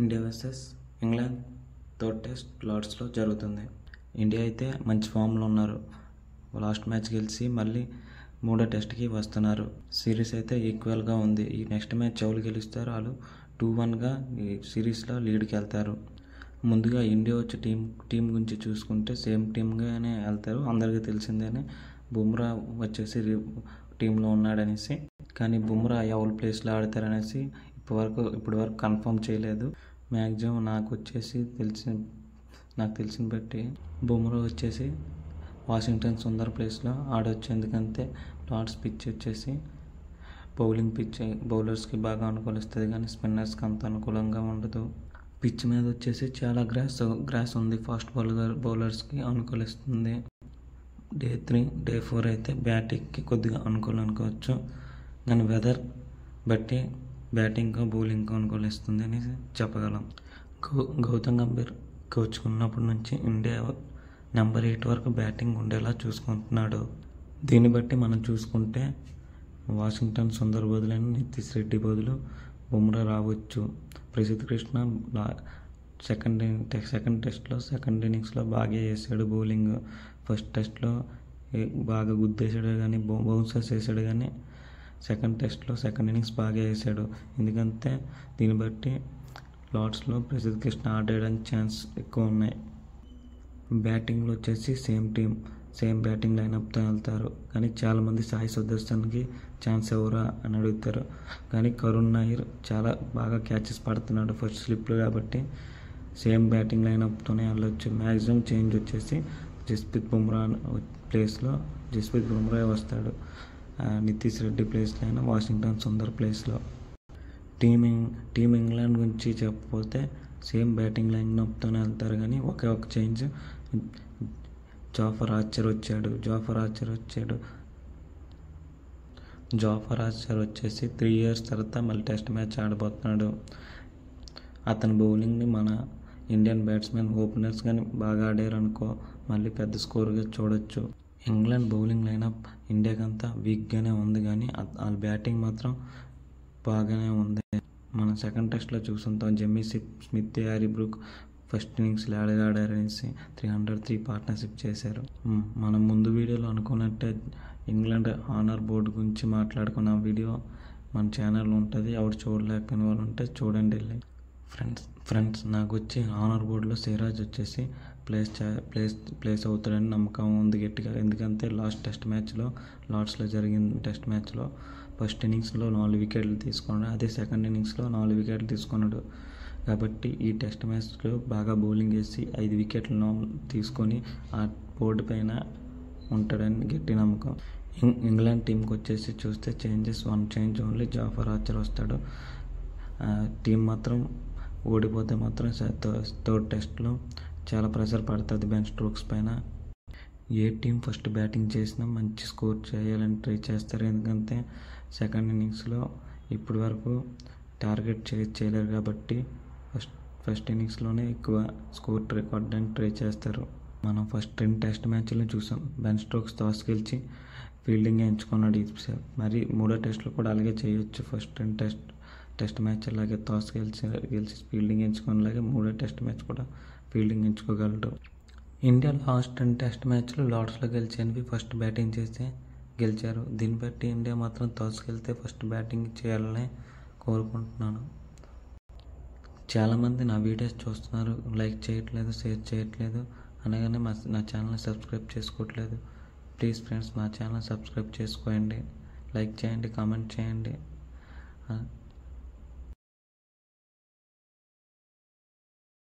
India versus England third test లార్డ్స్లో జరుగుతుంది. India అయితే మంచి ఫామ్లో ఉన్నారు. లాస్ట్ మ్యాచ్ గెలిచి మళ్ళీ మూడో టెస్ట్కి వస్తున్నారు. సిరీస్ అయితే ఈక్వల్గా ఉంది. ఈ నెక్స్ట్ మ్యాచ్ ఎవరు గెలుస్తారో వాళ్ళు 2-1గా ఈ సిరీస్లో లీడ్కి వెళ్తారు. ముందుగా ఇండియా వచ్చి టీం గురించి చూసుకుంటే సేమ్ టీమ్గానే వెళ్తారు. అందరికీ తెలిసిందేనే బుమ్రా వచ్చేసి టీంలో ఉన్నాడనేసి. కానీ బుమ్రా ఎవరి ప్లేస్లో ఆడతారనేసి ఇప్పటి వరకు కన్ఫర్మ్ చేయలేదు. మ్యాక్సిమం నాకు తెలిసిన బట్టి బుమ్రా వచ్చేసి వాషింగ్టన్ సుందర్ ప్లేస్లో ఆడవచ్చు. ఎందుకంటే లార్డ్స్ పిచ్ వచ్చేసి బౌలింగ్ పిచ్, బౌలర్స్కి బాగా అనుకూలిస్తుంది కానీ స్పిన్నర్స్కి అంత అనుకూలంగా ఉండదు. పిచ్ మీద వచ్చేసి చాలా గ్రాస్ ఉంది. ఫాస్ట్ బౌలర్స్కి అనుకూలిస్తుంది. డే 3, డే 4 అయితే బ్యాటింగ్కి కొద్దిగా అనుకూలం అనుకోవచ్చు. కానీ వెదర్ బట్టి బ్యాటింగ్ బౌలింగ్ అనుకూలిస్తుంది అని చెప్పగలం. గౌతమ్ గంభీర్ కోచ్ ఉన్నప్పటి నుంచి ఇండియా నెంబర్ 8 వరకు బ్యాటింగ్ ఉండేలా చూసుకుంటున్నాడు. దీన్ని బట్టి మనం చూసుకుంటే వాషింగ్టన్ సుందర్ బదులైన నితీష్ రెడ్డి బదులు బుమ్రా రావచ్చు. ప్రసిద్ధ్ కృష్ణ సెకండ్ టెస్ట్లో సెకండ్ ఇన్నింగ్స్లో బాగా వేసాడు బౌలింగ్. ఫస్ట్ టెస్ట్లో బాగా గుద్దేశాడు కానీ బౌన్సర్స్ వేసాడు కానీ సెకండ్ టెస్ట్లో సెకండ్ ఇన్నింగ్స్ బాగా వేసాడు. ఎందుకంటే దీన్ని బట్టి లార్డ్స్లో ప్రసిద్ధ్ కృష్ణ ఆడడానికి ఛాన్స్ ఎక్కువ ఉన్నాయి. బ్యాటింగ్లో వచ్చేసి సేమ్ బ్యాటింగ్ లైనప్తో వెళ్తారు. కానీ చాలామంది సాయి సుదర్శన్కి ఛాన్స్ ఎవరా అని అడుగుతారు. కానీ కరుణ్ నాయర్ చాలా బాగా క్యాచెస్ పడుతున్నాడు ఫస్ట్ స్లిప్లో కాబట్టి సేమ్ బ్యాటింగ్ లైనప్తోనే వెళ్ళొచ్చు. మ్యాక్సిమం చేంజ్ వచ్చేసి జస్ప్రీత్ బుమ్రా వస్తాడు. నితీష్ రెడ్డి ప్లేస్లో అయినా వాషింగ్టన్ సుందర్ ప్లేస్లో. టీమ్ ఇంగ్లాండ్ గురించి చెప్పకపోతే సేమ్ బ్యాటింగ్ లైనప్తోనే వెళ్తారు. కానీ ఒక చేంజ్ జాఫర్ ఆర్చర్ వచ్చేసి 3 years తర్వాత మళ్ళీ టెస్ట్ మ్యాచ్ ఆడబోతున్నాడు. అతని బౌలింగ్ని మన ఇండియన్ బ్యాట్స్మెన్ ఓపెనర్స్ కానీ బాగా ఆడారు అనుకో మళ్ళీ పెద్ద స్కోర్గా చూడొచ్చు. ఇంగ్లాండ్ బౌలింగ్ లైనప్ ఇండియాకంతా వీక్గానే ఉంది కానీ వాళ్ళ బ్యాటింగ్ మాత్రం బాగానే ఉంది. మనం సెకండ్ టెస్ట్లో చూసుంటాం. జెమ్మీ స్మిత్, హ్యారీ బ్రూక్ ఫస్ట్ ఇన్నింగ్స్లో ఆడారనేసి 303 పార్ట్నర్షిప్ చేశారు. మనం ముందు వీడియోలో అనుకున్నట్టే ఇంగ్లాండ్ ఆనర్ బోర్డు గురించి మాట్లాడుకున్న వీడియో మన ఛానల్లో ఉంటుంది. ఎవరు చూడలేకపోయిన వాళ్ళు ఉంటే చూడండి వెళ్ళి. ఫ్రెండ్స్ నాకు వచ్చి ఆనర్ బోర్డులో సిరాజ్ వచ్చేసి ప్లేస్ అవుతాడని నమ్మకం ఉంది గట్టిగా. ఎందుకంటే లాస్ట్ టెస్ట్ మ్యాచ్లో లార్డ్స్లో జరిగిన టెస్ట్ మ్యాచ్లో ఫస్ట్ ఇన్నింగ్స్లో 4 వికెట్లు తీసుకున్నాడు. అదే సెకండ్ ఇన్నింగ్స్లో 4 వికెట్లు తీసుకున్నాడు. కాబట్టి ఈ టెస్ట్ మ్యాచ్లో బాగా బౌలింగ్ వేసి 5 వికెట్లు తీసుకొని ఆ బోర్డు పైన ఉంటాడని గట్టి నమ్మకం. ఇంగ్లాండ్ టీంకి వచ్చేసి చూస్తే one change only Jofra Archer వస్తాడు. టీం మాత్రం ఓడిపోతే మాత్రం థర్డ్ టెస్ట్లో చాలా ప్రెషర్ పడుతుంది బెన్ స్టోక్స్ పైన. ఏ టీం ఫస్ట్ బ్యాటింగ్ చేసినా మంచి స్కోర్ చేయాలని ట్రై చేస్తారు. ఎందుకంటే సెకండ్ ఇన్నింగ్స్లో ఇప్పటి వరకు టార్గెట్ చేయలేరు కాబట్టి ఫస్ట్ ఇన్నింగ్స్లోనే ఎక్కువ స్కోర్ రికార్డ్ అని ట్రై చేస్తారు. మనం ఫస్ట్ 2 టెస్ట్ మ్యాచ్లను చూసాం. బెన్ స్టోక్స్ టాస్ గెలిచి ఫీల్డింగ్ ఎంచుకున్నాడు. మరి మూడో టెస్ట్లో కూడా అలాగే చేయొచ్చు. ఫస్ట్ 2 టెస్ట్ మ్యాచ్ అలాగే టాస్ గెలిచి ఫీల్డింగ్ ఎంచుకునేలాగే మూడో టెస్ట్ మ్యాచ్ కూడా ఫీల్డింగ్ ఎంచుకోగలడు. ఇండియా లాస్ట్ 2 టెస్ట్ మ్యాచ్లు లార్డ్స్లో గెలిచేవి ఫస్ట్ బ్యాటింగ్ చేసి గెలిచారు. దీన్ని బట్టి ఇండియా మాత్రం టాస్కి వెళ్తే ఫస్ట్ బ్యాటింగ్ చేయాలని కోరుకుంటున్నాను. చాలామంది నా వీడియోస్ చూస్తున్నారు, లైక్ చేయట్లేదు, షేర్ చేయట్లేదు, అనగానే నా ఛానల్ని సబ్స్క్రైబ్ చేసుకోవట్లేదు. ప్లీజ్ ఫ్రెండ్స్ మా ఛానల్ సబ్స్క్రైబ్ చేసుకోండి, లైక్ చేయండి, కామెంట్ చేయండి.